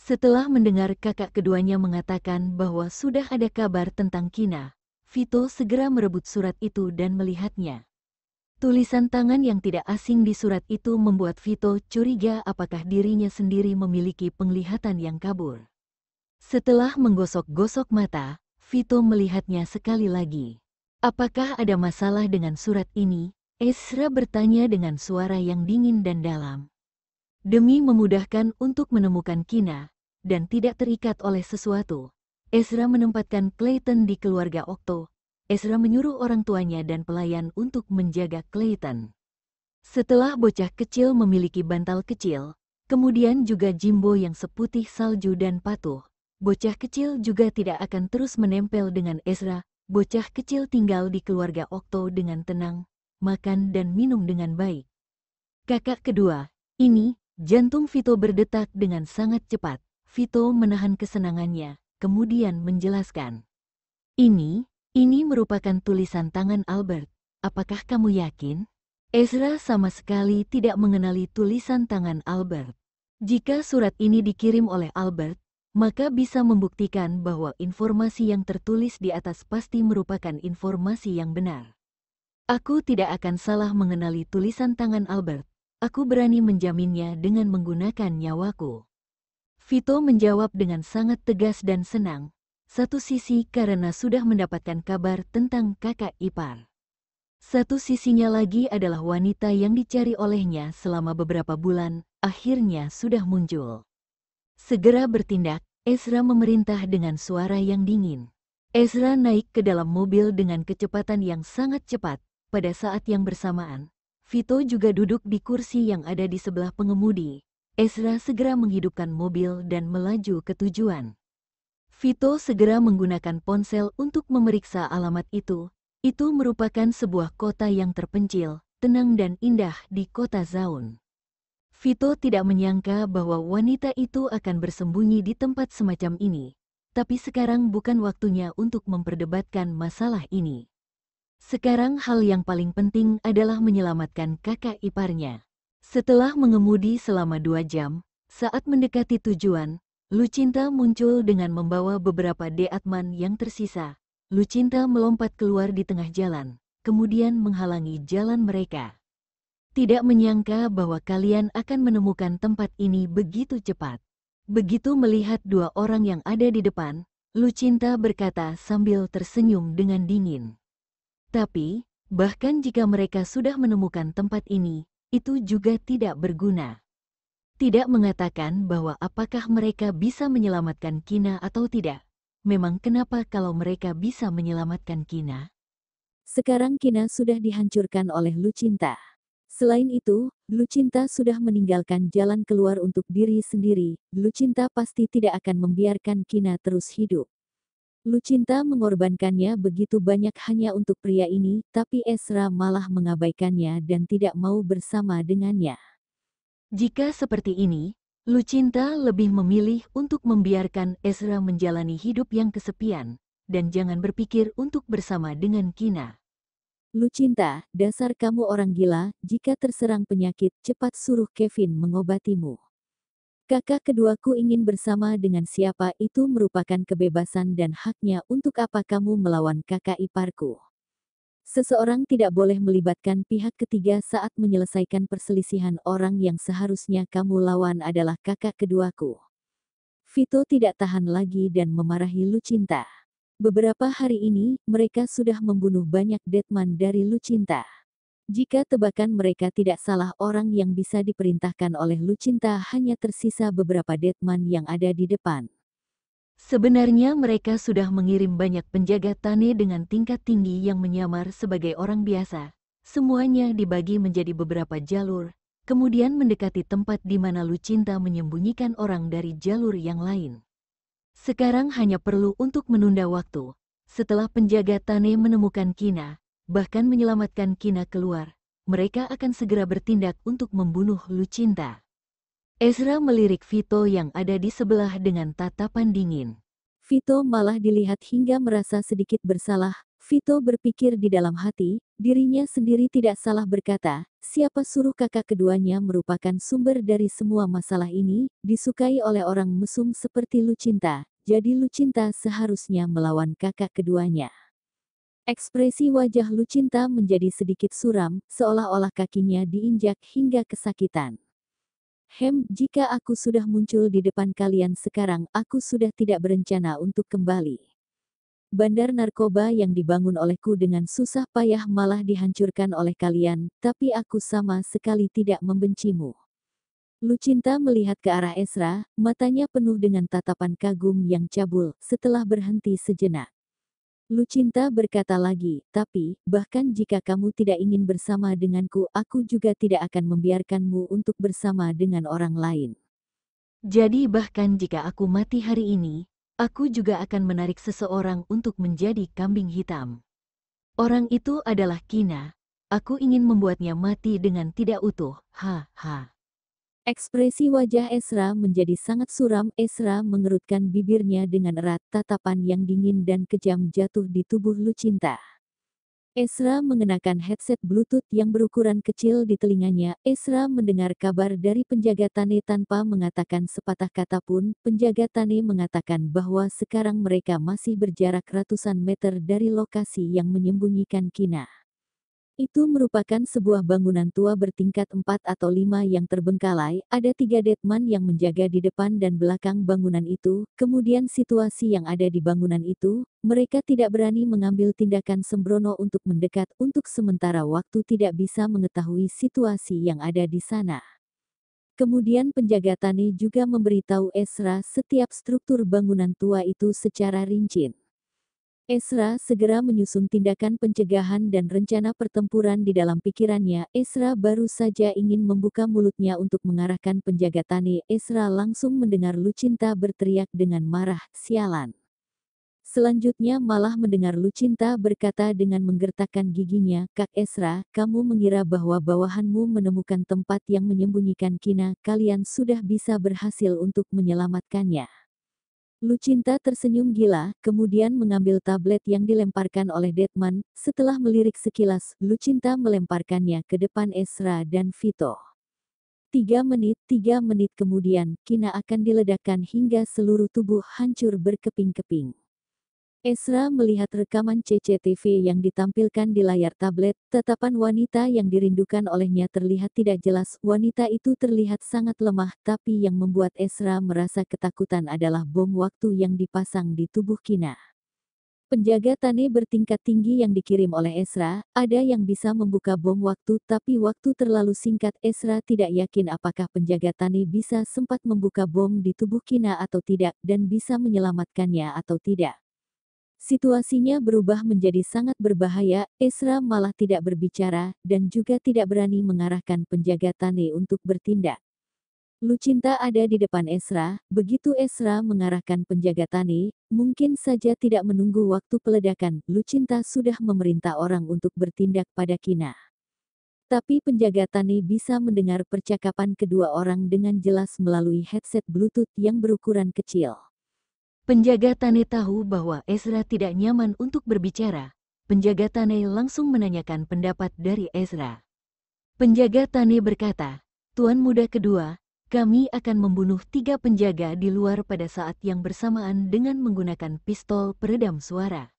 Setelah mendengar kakak keduanya mengatakan bahwa sudah ada kabar tentang Kina, Vito segera merebut surat itu dan melihatnya. Tulisan tangan yang tidak asing di surat itu membuat Vito curiga apakah dirinya sendiri memiliki penglihatan yang kabur. Setelah menggosok-gosok mata, Vito melihatnya sekali lagi. Apakah ada masalah dengan surat ini? Ezra bertanya dengan suara yang dingin dan dalam. Demi memudahkan untuk menemukan Kina, dan tidak terikat oleh sesuatu, Ezra menempatkan Clayton di keluarga Okto. Ezra menyuruh orang tuanya dan pelayan untuk menjaga Clayton. Setelah bocah kecil memiliki bantal kecil, kemudian juga Jimbo yang seputih salju dan patuh, bocah kecil juga tidak akan terus menempel dengan Ezra. Bocah kecil tinggal di keluarga Okto dengan tenang, makan dan minum dengan baik. Kakak kedua, ini, jantung Vito berdetak dengan sangat cepat. Vito menahan kesenangannya, kemudian menjelaskan. Ini merupakan tulisan tangan Albert. Apakah kamu yakin? Ezra sama sekali tidak mengenali tulisan tangan Albert. Jika surat ini dikirim oleh Albert, maka bisa membuktikan bahwa informasi yang tertulis di atas pasti merupakan informasi yang benar. Aku tidak akan salah mengenali tulisan tangan Albert. Aku berani menjaminnya dengan menggunakan nyawaku. Vito menjawab dengan sangat tegas dan senang. Satu sisi karena sudah mendapatkan kabar tentang kakak ipar. Satu sisinya lagi adalah wanita yang dicari olehnya selama beberapa bulan, akhirnya sudah muncul. Segera bertindak, Ezra memerintah dengan suara yang dingin. Ezra naik ke dalam mobil dengan kecepatan yang sangat cepat. Pada saat yang bersamaan, Vito juga duduk di kursi yang ada di sebelah pengemudi. Ezra segera menghidupkan mobil dan melaju ke tujuan. Vito segera menggunakan ponsel untuk memeriksa alamat itu. Itu merupakan sebuah kota yang terpencil, tenang dan indah di kota Zaun. Vito tidak menyangka bahwa wanita itu akan bersembunyi di tempat semacam ini. Tapi sekarang bukan waktunya untuk memperdebatkan masalah ini. Sekarang hal yang paling penting adalah menyelamatkan kakak iparnya. Setelah mengemudi selama 2 jam, saat mendekati tujuan, Lucinta muncul dengan membawa beberapa deatman yang tersisa. Lucinta melompat keluar di tengah jalan, kemudian menghalangi jalan mereka. Tidak menyangka bahwa kalian akan menemukan tempat ini begitu cepat. Begitu melihat 2 orang yang ada di depan, Lucinta berkata sambil tersenyum dengan dingin. Tapi, bahkan jika mereka sudah menemukan tempat ini, itu juga tidak berguna. Tidak mengatakan bahwa apakah mereka bisa menyelamatkan Kina atau tidak. Memang kenapa kalau mereka bisa menyelamatkan Kina? Sekarang Kina sudah dihancurkan oleh Lucinta. Selain itu, Lucinta sudah meninggalkan jalan keluar untuk diri sendiri. Lucinta pasti tidak akan membiarkan Kina terus hidup. Lucinta mengorbankannya begitu banyak hanya untuk pria ini, tapi Ezra malah mengabaikannya dan tidak mau bersama dengannya. Jika seperti ini, Lucinta lebih memilih untuk membiarkan Ezra menjalani hidup yang kesepian, dan jangan berpikir untuk bersama dengan Kina. Lucinta, dasar kamu orang gila, jika terserang penyakit, cepat suruh Kevin mengobatimu. Kakak keduaku ingin bersama dengan siapa itu merupakan kebebasan dan haknya. Untuk apa kamu melawan kakak iparku? Seseorang tidak boleh melibatkan pihak ketiga saat menyelesaikan perselisihan. Orang yang seharusnya kamu lawan adalah kakak keduaku. Vito tidak tahan lagi dan memarahi Lucinta. Beberapa hari ini, mereka sudah membunuh banyak deatman dari Lucinta. Jika tebakan mereka tidak salah, orang yang bisa diperintahkan oleh Lucinta hanya tersisa beberapa deatman yang ada di depan. Sebenarnya mereka sudah mengirim banyak penjaga Tane dengan tingkat tinggi yang menyamar sebagai orang biasa. Semuanya dibagi menjadi beberapa jalur, kemudian mendekati tempat di mana Lucinta menyembunyikan orang dari jalur yang lain. Sekarang hanya perlu untuk menunda waktu. Setelah penjaga Tane menemukan Kina, bahkan menyelamatkan Kina keluar, mereka akan segera bertindak untuk membunuh Lucinta. Ezra melirik Vito yang ada di sebelah dengan tatapan dingin. Vito malah dilihat hingga merasa sedikit bersalah. Vito berpikir di dalam hati, dirinya sendiri tidak salah berkata, siapa suruh kakak keduanya merupakan sumber dari semua masalah ini, disukai oleh orang mesum seperti Lucinta, jadi Lucinta seharusnya melawan kakak keduanya. Ekspresi wajah Lucinta menjadi sedikit suram, seolah-olah kakinya diinjak hingga kesakitan. Jika aku sudah muncul di depan kalian sekarang, aku sudah tidak berencana untuk kembali. Bandar narkoba yang dibangun olehku dengan susah payah malah dihancurkan oleh kalian, tapi aku sama sekali tidak membencimu. Lucinta melihat ke arah Ezra, matanya penuh dengan tatapan kagum yang cabul, setelah berhenti sejenak. Lucinta berkata lagi, tapi, bahkan jika kamu tidak ingin bersama denganku, aku juga tidak akan membiarkanmu untuk bersama dengan orang lain. Jadi bahkan jika aku mati hari ini, aku juga akan menarik seseorang untuk menjadi kambing hitam. Orang itu adalah Kina. Aku ingin membuatnya mati dengan tidak utuh. Ha. Ekspresi wajah Ezra menjadi sangat suram. Ezra mengerutkan bibirnya dengan erat, tatapan yang dingin dan kejam jatuh di tubuh Lucinta. Ezra mengenakan headset Bluetooth yang berukuran kecil di telinganya. Ezra mendengar kabar dari penjaga Tane tanpa mengatakan sepatah kata pun. Penjaga Tane mengatakan bahwa sekarang mereka masih berjarak ratusan meter dari lokasi yang menyembunyikan Kina. Itu merupakan sebuah bangunan tua bertingkat 4 atau 5 yang terbengkalai, ada 3 deadman yang menjaga di depan dan belakang bangunan itu, kemudian situasi yang ada di bangunan itu, mereka tidak berani mengambil tindakan sembrono untuk mendekat, untuk sementara waktu tidak bisa mengetahui situasi yang ada di sana. Kemudian penjaga Tane juga memberitahu Ezra setiap struktur bangunan tua itu secara rinci. Ezra segera menyusun tindakan pencegahan dan rencana pertempuran di dalam pikirannya. Ezra baru saja ingin membuka mulutnya untuk mengarahkan penjaga Tane. Ezra langsung mendengar Lucinta berteriak dengan marah, sialan. Selanjutnya malah mendengar Lucinta berkata dengan menggertakkan giginya, Kak Ezra, kamu mengira bahwa bawahanmu menemukan tempat yang menyembunyikan Kina, kalian sudah bisa berhasil untuk menyelamatkannya. Lucinta tersenyum gila, kemudian mengambil tablet yang dilemparkan oleh Deadman. Setelah melirik sekilas, Lucinta melemparkannya ke depan Ezra dan Vito. 3 menit kemudian, Kina akan diledakkan hingga seluruh tubuh hancur berkeping-keping. Ezra melihat rekaman CCTV yang ditampilkan di layar tablet. Tatapan wanita yang dirindukan olehnya terlihat tidak jelas. Wanita itu terlihat sangat lemah, tapi yang membuat Ezra merasa ketakutan adalah bom waktu yang dipasang di tubuh Kina. Penjaga Tane bertingkat tinggi yang dikirim oleh Ezra, ada yang bisa membuka bom waktu, tapi waktu terlalu singkat. Ezra tidak yakin apakah penjaga Tane bisa sempat membuka bom di tubuh Kina atau tidak, dan bisa menyelamatkannya atau tidak. Situasinya berubah menjadi sangat berbahaya. Ezra malah tidak berbicara, dan juga tidak berani mengarahkan penjaga Tane untuk bertindak. Lucinta ada di depan Ezra. Begitu Ezra mengarahkan penjaga Tane, mungkin saja tidak menunggu waktu peledakan, Lucinta sudah memerintah orang untuk bertindak pada Kina. Tapi penjaga Tane bisa mendengar percakapan kedua orang dengan jelas melalui headset Bluetooth yang berukuran kecil. Penjaga Tane tahu bahwa Ezra tidak nyaman untuk berbicara. Penjaga Tane langsung menanyakan pendapat dari Ezra. Penjaga Tane berkata, Tuan Muda kedua, kami akan membunuh 3 penjaga di luar pada saat yang bersamaan dengan menggunakan pistol peredam suara.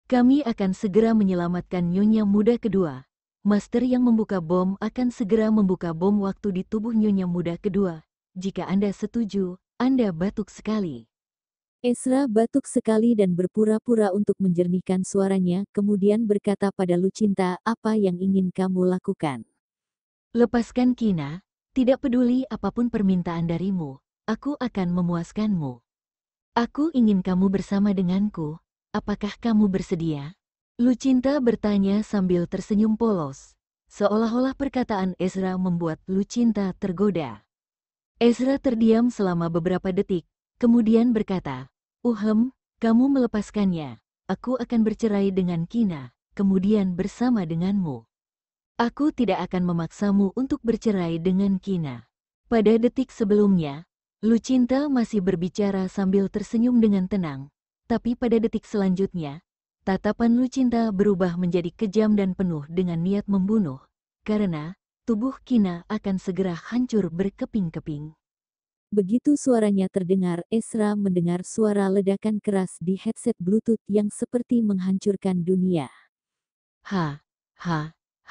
Kami akan segera menyelamatkan Nyonya Muda kedua. Master yang membuka bom akan segera membuka bom waktu di tubuh Nyonya Muda kedua. Jika Anda setuju, Anda batuk sekali. Ezra batuk sekali dan berpura-pura untuk menjernihkan suaranya, kemudian berkata pada Lucinta, apa yang ingin kamu lakukan? Lepaskan Kina, tidak peduli apapun permintaan darimu, aku akan memuaskanmu. Aku ingin kamu bersama denganku, apakah kamu bersedia? Lucinta bertanya sambil tersenyum polos, seolah-olah perkataan Ezra membuat Lucinta tergoda. Ezra terdiam selama beberapa detik, kemudian berkata, kamu melepaskannya, aku akan bercerai dengan Kina, kemudian bersama denganmu. Aku tidak akan memaksamu untuk bercerai dengan Kina. Pada detik sebelumnya, Lucinta masih berbicara sambil tersenyum dengan tenang, tapi pada detik selanjutnya, tatapan Lucinta berubah menjadi kejam dan penuh dengan niat membunuh, karena tubuh Kina akan segera hancur berkeping-keping. Begitu suaranya terdengar, Ezra mendengar suara ledakan keras di headset Bluetooth yang seperti menghancurkan dunia. Ha, ha,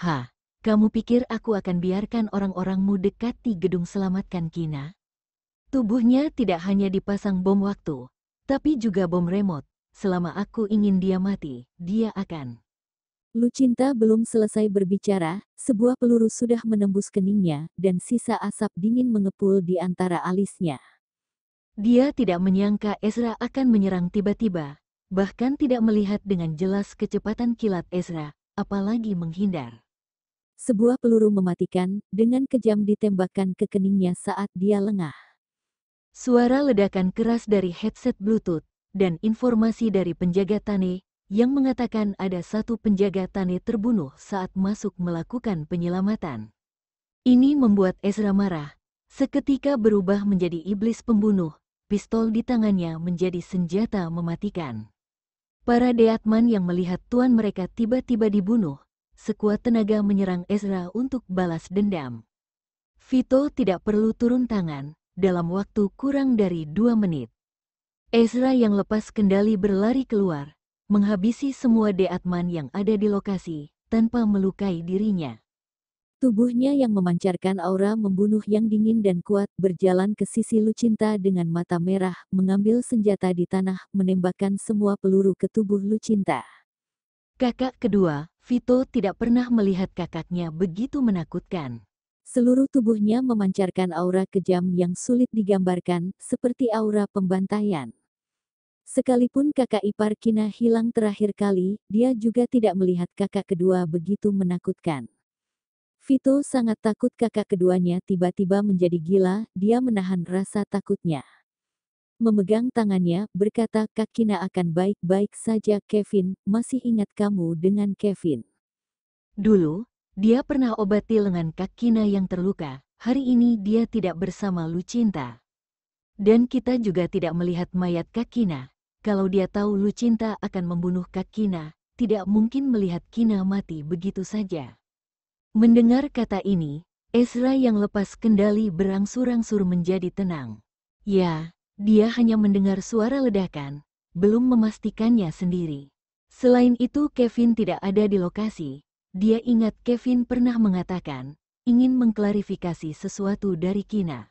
ha. Kamu pikir aku akan biarkan orang-orangmu dekati gedung selamatkan Kina? Tubuhnya tidak hanya dipasang bom waktu, tapi juga bom remote. Selama aku ingin dia mati, dia akan. Lucinta belum selesai berbicara, sebuah peluru sudah menembus keningnya, dan sisa asap dingin mengepul di antara alisnya. Dia tidak menyangka Ezra akan menyerang tiba-tiba, bahkan tidak melihat dengan jelas kecepatan kilat Ezra, apalagi menghindar. Sebuah peluru mematikan, dengan kejam ditembakkan ke keningnya saat dia lengah. Suara ledakan keras dari headset Bluetooth, dan informasi dari penjaga Tane, yang mengatakan ada satu penjaga Tane terbunuh saat masuk melakukan penyelamatan. Ini membuat Ezra marah, seketika berubah menjadi iblis pembunuh, pistol di tangannya menjadi senjata mematikan. Para Deatman yang melihat tuan mereka tiba-tiba dibunuh, sekuat tenaga menyerang Ezra untuk balas dendam. Vito tidak perlu turun tangan, dalam waktu kurang dari 2 menit. Ezra yang lepas kendali berlari keluar, menghabisi semua Deatman yang ada di lokasi, tanpa melukai dirinya. Tubuhnya yang memancarkan aura membunuh yang dingin dan kuat berjalan ke sisi Lucinta dengan mata merah, mengambil senjata di tanah, menembakkan semua peluru ke tubuh Lucinta. Kakak kedua, Vito tidak pernah melihat kakaknya begitu menakutkan. Seluruh tubuhnya memancarkan aura kejam yang sulit digambarkan, seperti aura pembantaian. Sekalipun kakak ipar Kina hilang terakhir kali, dia juga tidak melihat kakak kedua begitu menakutkan. Vito sangat takut kakak keduanya tiba-tiba menjadi gila, dia menahan rasa takutnya. Memegang tangannya, berkata, Kak Kina akan baik-baik saja Kevin, masih ingat kamu dengan Kevin. Dulu, dia pernah obati lengan Kak Kina yang terluka, hari ini dia tidak bersama Lucinta. Dan kita juga tidak melihat mayat Kak Kina. Kalau dia tahu Lucinta akan membunuh Kak Kina, tidak mungkin melihat Kina mati begitu saja. Mendengar kata ini, Ezra yang lepas kendali berangsur-angsur menjadi tenang. Ya, dia hanya mendengar suara ledakan, belum memastikannya sendiri. Selain itu Kevin tidak ada di lokasi. Dia ingat Kevin pernah mengatakan, ingin mengklarifikasi sesuatu dari Kina.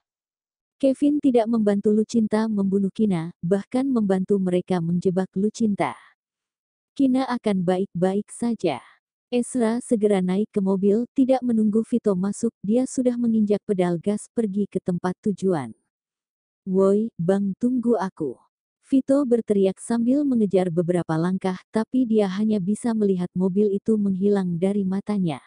Kevin tidak membantu Lucinta membunuh Kina, bahkan membantu mereka menjebak Lucinta. Kina akan baik-baik saja. Ezra segera naik ke mobil, tidak menunggu Vito masuk, dia sudah menginjak pedal gas pergi ke tempat tujuan. Woi, Bang, tunggu aku. Vito berteriak sambil mengejar beberapa langkah, tapi dia hanya bisa melihat mobil itu menghilang dari matanya.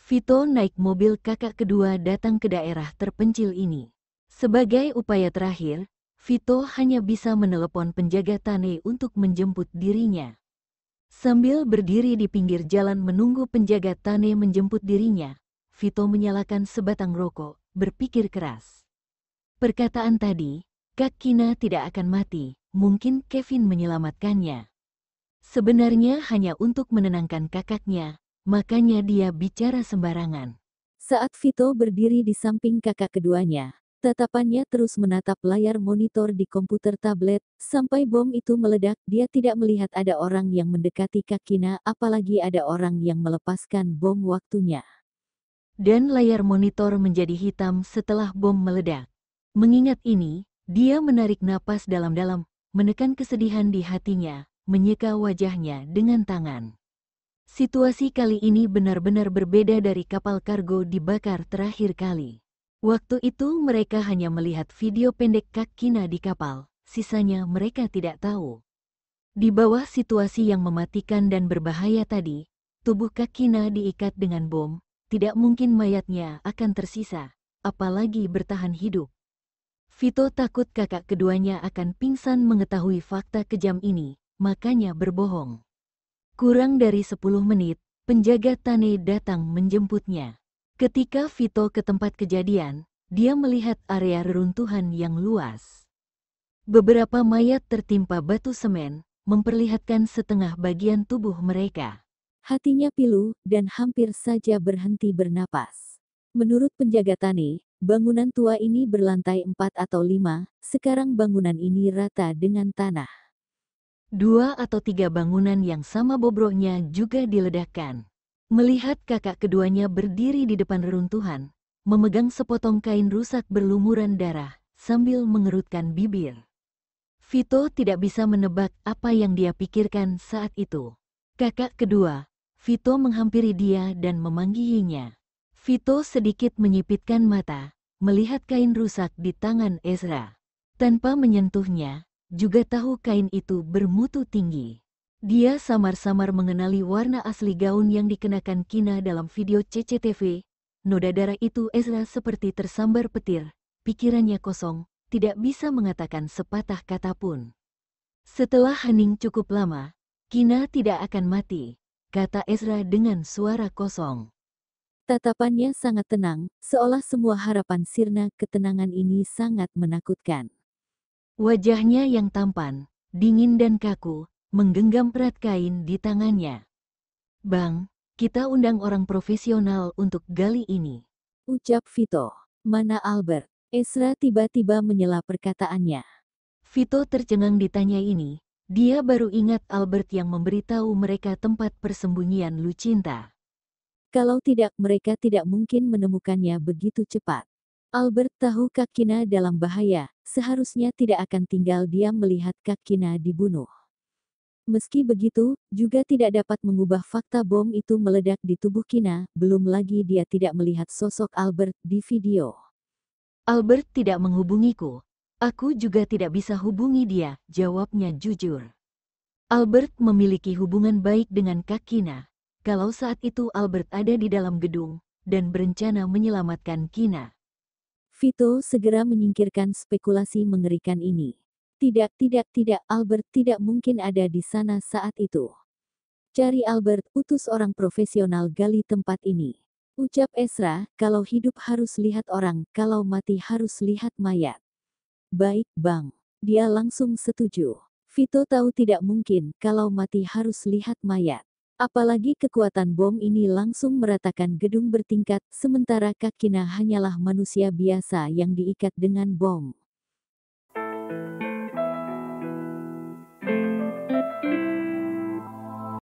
Vito naik mobil kakak kedua datang ke daerah terpencil ini. Sebagai upaya terakhir, Vito hanya bisa menelepon penjaga Tane untuk menjemput dirinya. Sambil berdiri di pinggir jalan menunggu penjaga Tane menjemput dirinya, Vito menyalakan sebatang rokok, berpikir keras. Perkataan tadi, Kak Kina tidak akan mati, mungkin Kevin menyelamatkannya. Sebenarnya hanya untuk menenangkan kakaknya, makanya dia bicara sembarangan. Saat Vito berdiri di samping kakak keduanya, tatapannya terus menatap layar monitor di komputer tablet, sampai bom itu meledak, dia tidak melihat ada orang yang mendekati Kak Kina, apalagi ada orang yang melepaskan bom waktunya. Dan layar monitor menjadi hitam setelah bom meledak. Mengingat ini, dia menarik napas dalam-dalam, menekan kesedihan di hatinya, menyeka wajahnya dengan tangan. Situasi kali ini benar-benar berbeda dari kapal kargo dibakar terakhir kali. Waktu itu mereka hanya melihat video pendek Kak Kina di kapal, sisanya mereka tidak tahu. Di bawah situasi yang mematikan dan berbahaya tadi, tubuh Kak Kina diikat dengan bom, tidak mungkin mayatnya akan tersisa, apalagi bertahan hidup. Vito takut kakak keduanya akan pingsan mengetahui fakta kejam ini, makanya berbohong. Kurang dari 10 menit, penjaga Tane datang menjemputnya. Ketika Vito ke tempat kejadian, dia melihat area reruntuhan yang luas. Beberapa mayat tertimpa batu semen, memperlihatkan setengah bagian tubuh mereka. Hatinya pilu dan hampir saja berhenti bernapas. Menurut penjaga Tane, bangunan tua ini berlantai 4 atau 5, sekarang bangunan ini rata dengan tanah. 2 atau 3 bangunan yang sama bobroknya juga diledakkan. Melihat kakak keduanya berdiri di depan reruntuhan, memegang sepotong kain rusak berlumuran darah, sambil mengerutkan bibir. Vito tidak bisa menebak apa yang dia pikirkan saat itu. Kakak kedua, Vito menghampiri dia dan memanggihinya. Vito sedikit menyipitkan mata, melihat kain rusak di tangan Ezra. Tanpa menyentuhnya, juga tahu kain itu bermutu tinggi. Dia samar-samar mengenali warna asli gaun yang dikenakan Kina dalam video CCTV. Noda darah itu Ezra seperti tersambar petir, pikirannya kosong, tidak bisa mengatakan sepatah kata pun. Setelah hening cukup lama, Kina tidak akan mati, kata Ezra dengan suara kosong. Tatapannya sangat tenang, seolah semua harapan sirna ketenangan ini sangat menakutkan. Wajahnya yang tampan, dingin dan kaku, menggenggam perat kain di tangannya. Bang, kita undang orang profesional untuk gali ini. Ucap Vito. Mana Albert? Ezra tiba-tiba menyela perkataannya. Vito tercengang ditanya ini, dia baru ingat Albert yang memberitahu mereka tempat persembunyian Lucinta. Kalau tidak, mereka tidak mungkin menemukannya begitu cepat. Albert tahu Kak Kina dalam bahaya, seharusnya tidak akan tinggal diam melihat Kak Kina dibunuh. Meski begitu, juga tidak dapat mengubah fakta bom itu meledak di tubuh Kina, belum lagi dia tidak melihat sosok Albert di video. Albert tidak menghubungiku. Aku juga tidak bisa hubungi dia, jawabnya jujur. Albert memiliki hubungan baik dengan Kak Kina. Kalau saat itu Albert ada di dalam gedung, dan berencana menyelamatkan Kina. Vito segera menyingkirkan spekulasi mengerikan ini. Tidak, Albert tidak mungkin ada di sana saat itu. Cari Albert, utus orang profesional gali tempat ini. Ucap Ezra, kalau hidup harus lihat orang, kalau mati harus lihat mayat. Baik, Bang. Dia langsung setuju. Vito tahu tidak mungkin kalau mati harus lihat mayat. Apalagi kekuatan bom ini langsung meratakan gedung bertingkat, sementara Kak Kina hanyalah manusia biasa yang diikat dengan bom.